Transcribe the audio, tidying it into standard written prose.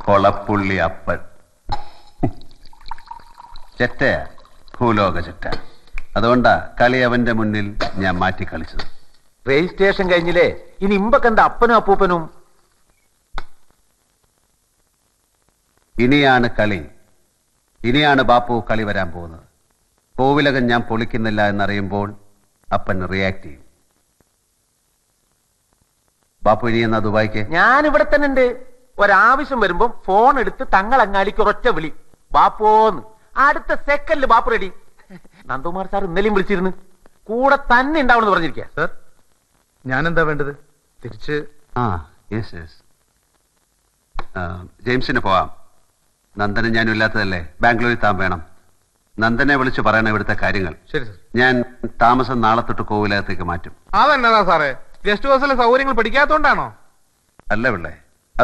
കൊളപ്പുള്ളി അപ്പൻ. ചെറ്റയാ, ഭൂലോക ചെറ്റ. അതുകൊണ്ടാ കളി അവന്റെ മുന്നിൽ ഞാൻ മാറ്റി കളിച്ചത്. രജിസ്ട്രേഷൻ കഴിഞ്ഞില്ലേ, ഇനി ഇമ്പക്കെന്താ അപ്പനും അപ്പൂപ്പനും? ഇനിയാണ് കളി. ഇനിയാണ് ബാപ്പു കളി വരാൻ പോകുന്നത്. കോവിലകം ഞാൻ പൊളിക്കുന്നില്ല എന്നറിയുമ്പോൾ അപ്പൻ റിയാക്ട് ചെയ്യും. ബാപ്പു ഇനി എന്നാ ദുബായിക്ക്? ഞാൻ ഇവിടെ തന്നെ ഉണ്ട്. ഒരാവശ്യം വരുമ്പോ ഫോൺ എടുത്ത് തങ്ങളങ്ങാടിക്ക് ഒരൊറ്റ വിളി, ബാപ്പോന്ന്. അടുത്ത സെക്കൻഡില് ബാപ്പു റെഡി. നന്ദകുമാർ സാർ ഇന്നലെയും വിളിച്ചിരുന്നു, കൂടെ തന്നെ ഉണ്ടാവണമെന്ന് പറഞ്ഞിരിക്കുക. സർ, ഞാൻ എന്താ വേണ്ടത്? തിരിച്ച് യെസ് യെസ്, ജെയിംസിന് പോവാം. നന്ദനും ഞാനും ഇല്ലാത്തതല്ലേ, ബാംഗ്ലൂരിൽ താൻ വേണം. നന്ദനെ വിളിച്ച് പറയണം ഇവിടുത്തെ കാര്യങ്ങൾ. ശരി സർ. ഞാൻ താമസം നാളെ തൊട്ട് കോവിലകത്തേക്ക് മാറ്റും. അതെന്നതാ സാറേ, ഗസ്റ്റ് ഹൗസിലെ സൗകര്യങ്ങൾ പഠിക്കാത്തോണ്ടാണോ? അല്ല പിള്ളേ,